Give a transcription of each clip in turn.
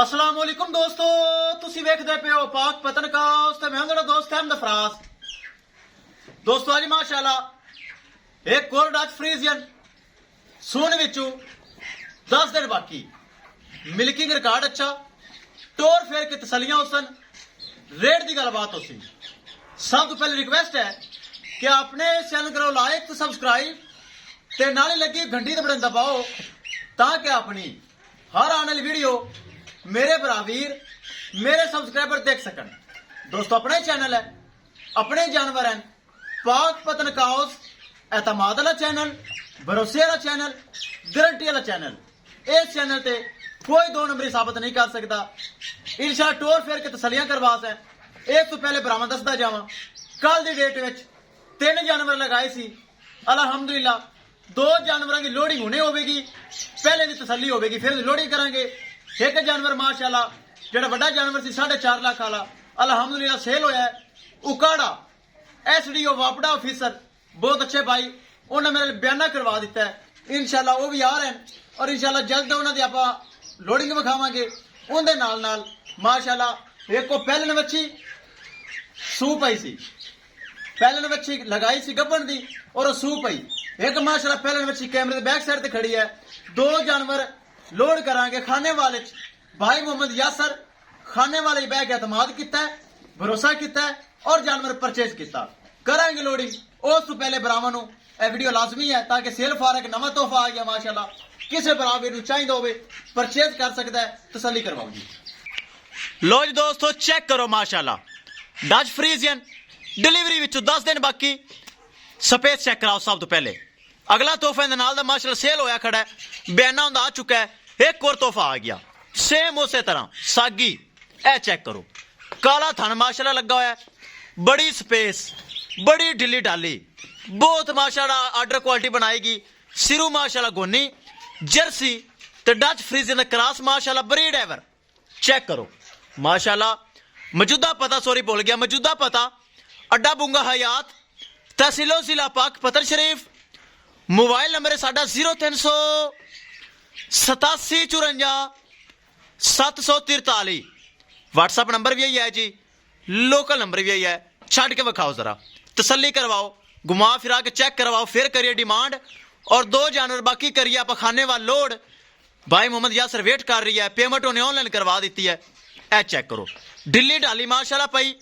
अस्सलाम वालेकुम दोस्तों, तुसी वेखदे पे हो पाक पतनकास ते मैं मेरा दोस्त अहमद फराज। दोस्तों आज माशाल्लाह एक कोर डच फ्रीजियन सून विचू 10 दिन बाकी मिल्किंग रिकॉर्ड अच्छा टोर फेर के तसलियां उसन रेट की गलबात हो सी। सब तो पहले रिक्वेस्ट है कि अपने चैनल करो लाइक तो सब्सक्राइब ते नाले लगी घंटी ते बटन दबाओ ताकि अपनी हर आने वाली वीडियो मेरे बरावीर मेरे सब्सक्राइबर देख सकन। दोस्तों अपना ही चैनल है, अपने जानवर हैं, पाक पतनकास एतमाद वाला चैनल, भरोसे वाला चैनल, गारंटी वाला चैनल। इस चैनल ते कोई दो नंबरी साबित नहीं कर सकता। इंशाल्लाह टोर फेर के तसलियां करवास है। एक तो पहले बरामा दसदा जावा, कल की डेट में 3 जानवर लगाए सी। अलहमदुलिल्लाह 2 जानवरों की लोडिंग होने होगी, पहले की तसली होगी, फिर लोडिंग करांगे। एक जानवर माशाल्लाह जो बड़ा जानवर सी 4.5 लाख वाला अलहमदुलिल्लाह सेल होया है। उकाड़ा SDO वापड़ा ऑफिसर बहुत अच्छे भाई, उन्होंने मेरे बयाना करवा दिता है। इंशाल्लाह वो भी आ रहे हैं और इंशाल्लाह जल्द उन्होंने आप लोडिंग विखावांगे। उनके नाल नाल माशाल्लाह एक को पहलन बच्ची सू पई सी, पहलन बच्ची लगाई सी गब्बन दी और वो सू पई। एक माशाल्लाह पहलन बच्ची कैमरे के बैक साइड ते खड़ी है। 2 जानवर लोड करांगे खाने वाले भाई मोहम्मद यासर खाने वाले बैग के एतमाद किया है, भरोसा किया है और जानवर परचेज किया करांगे लोडिंग। उस तो पहले बरावां नूं वीडियो लाजमी है ताकि सेल फारक नवा तोहफा आ गया माशाल्लाह, किसी बराबर नूं चाहिदा होवे परचेज कर सकता है, तसल्ली करवाओ जी। लो जी दोस्तों चेक करो माशाल्लाह डच फ्रीजियन डिलीवरी विचों 10 दिन बाकी स्पेस चेक कराओ। सब तो पहले अगला तोहफा इहदे नाल दा माशाल्लाह सेल होया खड़ा है, बयाना हुंदा आ चुका है। एक और तोहफा आ गया सेम उसे तरह सागी। ए चेक करो काला थन माशाल्लाह लगा हुआ है, बड़ी स्पेस, बड़ी ढिली ढाली, बहुत माशाल्लाह आर्डर क्वालिटी बनाएगी। सिरू माशाल्लाह गोनी जर्सी ते डच फ्रीजियन क्रॉस माशाल्लाह ब्रीड एवर। चेक करो माशाल्लाह। मौजूदा पता सॉरी भूल गया, मौजूदा पता अड्डा बुंगा हयात तहसीलो जिला पाक पतन शरीफ। मोबाइल नंबर है साडा 0387 54 743। व्हाट्सएप नंबर भी यही है जी, लोकल नंबर भी यही है। छड़ के विखाओ जरा, तसल्ली करवाओ, घुमा फिरा के चेक करवाओ, फिर करिए डिमांड। और 2 जानवर बाकी करिए आप खाने वाला लोड। भाई मोहम्मद यासर वेट कर रही है, पेमेंट उन्हें ऑनलाइन करवा दी है। ए चेक करो ढिली ढाली माशाल्लाह पई,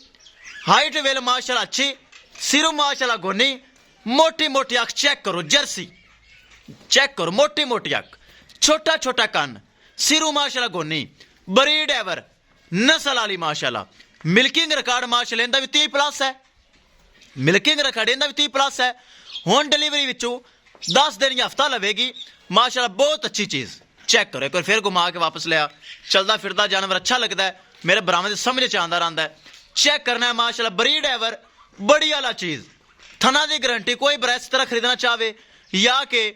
हाइट वेल माशाल्लाह अच्छी, सिरू माशाल्लाह गोनी, मोटी मोटी अख चेक करो, जर्सी चेक करो, मोटी मोटी अख, छोटा छोटा कान, सिरू माशाल्लाह गोनी, ब्रीड एवर नस्ल वाली माशाल्लाह। मिल्किंग रिकॉर्ड माशाल्लाह इंदा भी 30+ है, मिल्किंग रिकॉर्ड इंदा भी 30+ है। हुण डिलीवरी विचों 10 दिन या हफ्ता लवेगी माशाल्लाह, बहुत अच्छी चीज। चेक करो एक बार फिर घुमा के वापस लिया, चलता फिरता जानवर अच्छा लगता है, मेरे बरामद समझ च आंदा रहिंदा है। चेक करना है माशाल्लाह ब्रीड एवर बड़ी वाला चीज, थना की गारंटी। कोई बरा इस तरह खरीदना चाहे या कि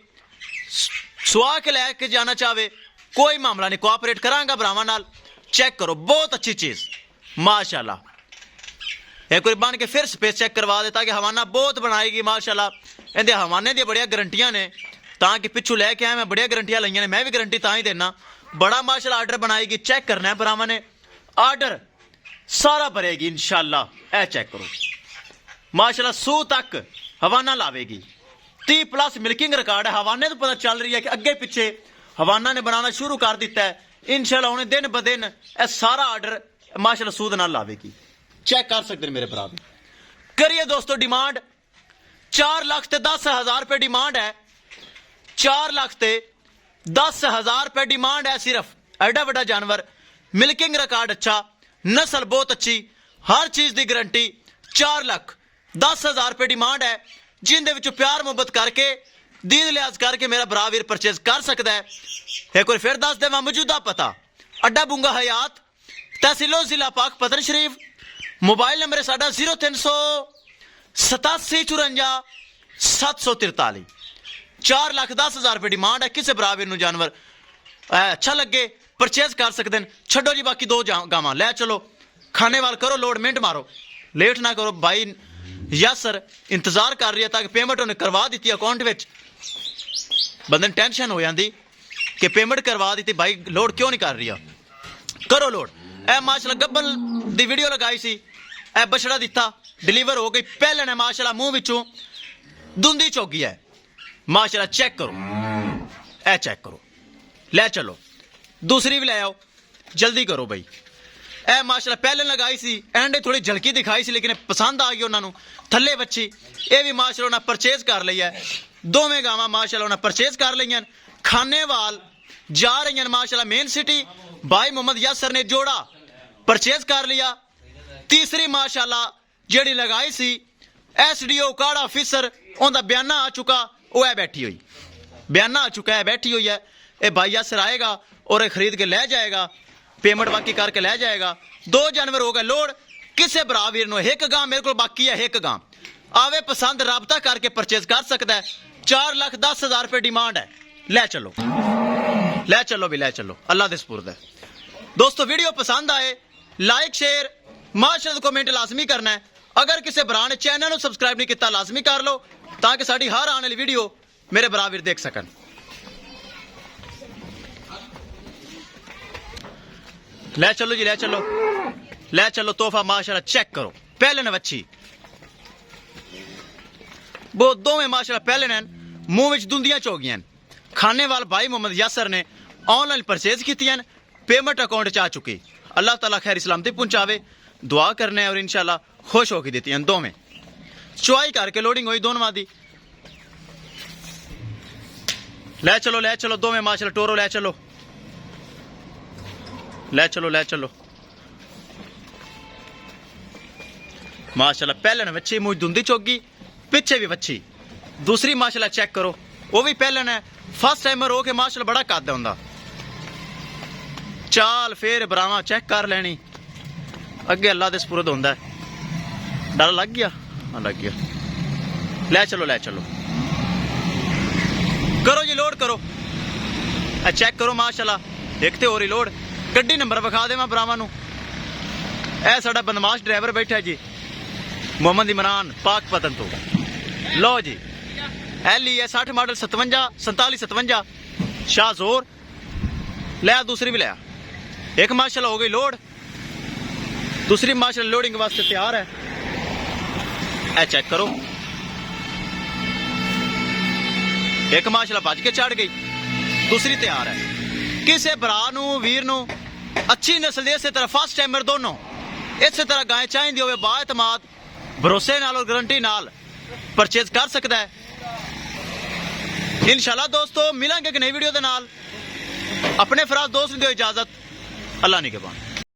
सुहा के लैके जाना चाहे कोई मामला नहीं, कोऑपरेट करांगा बरावां नाल। चेक करो बहुत अच्छी चीज माशाल्लाह। एक बार बन के फिर स्पेस चेक करवा देता कि हवाना बहुत बनाएगी माशाल्लाह। इहदे हवाने दी बड़िया गारंटियां ने, ताकि पिछू लैके आया मैं बड़िया गारंटियां लईयां ने, मैं भी गारंटी तां ही देना। बड़ा माशाल्लाह आर्डर बनाएगी। चेक करना है बरावां ने, आर्डर सारा भरेगी इंशाल्लाह। ए चेक करो माशाल्लाह, सू तक हवाना लावेगी, 30+ मिल्किंग रिकॉर्ड है। हवाने तो पता चल रही है कि अगे पिछे हवाना ने बनाना शुरू कर दिता है। इंशाल्लाह उन्हें दिन ब दिन यह सारा आर्डर माशाल्लाह सूद नाल लावेगी। चेक कर सकते हैं मेरे भरा। करिए दोस्तों डिमांड 4,10,000 रुपये डिमांड है, 4,10,000 रुपये डिमांड है सिर्फ। एडा बड़ा जानवर, मिल्किंग रिकॉर्ड अच्छा, नस्ल बहुत अच्छी, हर चीज की गारंटी। 4,10,000 रुपये डिमांड है, जिंदे विचों प्यार मुहब्बत करके दीन लिहाज करके मेरा भरा वीर परचेज कर सकता है। एक बार फिर दस देवा मौजूदा पता अड्डा बुंगा हयात तहसीलो जिला पाक पतन शरीफ। मोबाइल नंबर है साडा 0387 54 743। 4,10,000 रुपये डिमांड है। किसी भरा वीर नूं जानवर अच्छा लगे परचेज कर सकते हैं। छड्डो जी बाकी 2 गावां लै चलो, खाने वाल करो लोड, मिनट मारो, लेट ना करो। भाई यासर इंतजार कर रही है ताकि पेमेंट उन्हें करवा दी अकाउंट में। बंदे टेंशन हो जाती कि पेमेंट करवा दी, भाई लोड क्यों नहीं कर रही है। करो लोड। ए माशाल्लाह गब्बल दी वीडियो लगाई सी, ए बछड़ा दिता डिलीवर हो गई पहले ने माशाल्लाह मुंह विचों दुंदी चौकी है माशाल्लाह। चेक करो, ए चेक करो, ले चलो दूसरी भी ले आओ, जल्दी करो भाई। ए माशाल्लाह पहले लगाई सी, एंड थोड़ी झलकी दिखाई सी लेकिन पसंद आ गई उन्होंने थले बच्ची। ये भी माशाल्लाह उन्हें परचेज कर ली है, दोवें गावां माशाल्लाह उन्हें परचेज कर ली। खानेवाल जा रही हैं माशाल्लाह मेन सिटी, भाई मोहम्मद यासर ने जोड़ा परचेज कर लिया। तीसरी माशाल्लाह जेड़ी लगाई सी SDO काड़ा ऑफिसर उनका बयाना आ चुका, वो है बैठी हुई, बयाना आ चुका है बैठी हुई है। ये भाई यासर आएगा और खरीद के ले जाएगा, पेमेंट बाकी करके ले जाएगा। 2 जानवर हो गए लोड। किसे भरा वीर नो एक गां मेरे को बाकी है, एक गां आवे पसंद राबता करके परचेज कर सकता है। 4,10,000 रुपये डिमांड है, ले चलो, ले चलो भी ले चलो, अल्लाह दे सुपुर्द है। दोस्तों वीडियो पसंद आए लाइक शेयर माशाल्लाह कमेंट लाजमी करना है। अगर किसी भरा ने चैनल को सब्सक्राइब नहीं किया लाजमी कर लो, ताकि साड़ी हर आने वाली वीडियो मेरे भरा वीर देख सकन। ले चलो जी, ले चलो, ले चलो तोहफा माशाल्लाह। चेक करो पहले ने बच्ची वो दोवें माशाल्लाह पहले ने मुंह विच दुंदियां चौगियां। खाने वाल भाई मोहम्मद यासर ने ऑनलाइन परचेज की, पेमेंट अकाउंट च आ चुकी। अल्लाह ताला खैर सलामती पहुंचावे, दुआ करने और इंशाल्लाह खुश होकर देती हैं। दोवें चुआई करके लोडिंग हुई दोनों दी। ले चलो, ले चलो दोवें माशाल्लाह टोरो, ले चलो, ले चलो, ले चलो माशाल्लाह। पहले ने बच्ची मुझ धुंधी चौकी, पीछे भी बच्ची दूसरी माशाल्लाह। चेक करो वो भी पहले ने फर्स्ट टाइमर हो के माशाल्लाह बड़ा कद होंदा। चाल फेर बरावा चेक कर लेनी, अगे अल्लाह दे सुपुर्द होंदा है। डर लग गया? हाँ लग गया। ले चलो, ले चलो, करो जी लोड करो। चेक करो माशाल्लाह एक ते हो रही लोड। गड्डी नंबर विखा देवां बरावा नूं। ए साडा बदमाश ड्राइवर बैठा जी मोहम्मद इमरान पाकपतन तो। लो जी LE 60 मॉडल 47 शाहजोर। ले दूसरी भी लिया, एक माशाल्लाह हो गई लोड, दूसरी माशाल्लाह लोडिंग वास्ते तैयार है। ए चेक करो, एक माशाल्लाह भज के चढ़ गई, दूसरी तैयार है। किसे भरा नू वीर नू अच्छी नस्ल दे, इस तरह फर्स्ट टाइमर दोनों इस तरह गाय चाहिए हो बाएतमाद भरोसे नाल और गारंटी नाल परचेज कर सकता है इंशाल्लाह। दोस्तों मिलेंगे एक नई वीडियो के नाल। अपने फराज दोस्त ने दो इजाजत, अल्लाह निगहबान।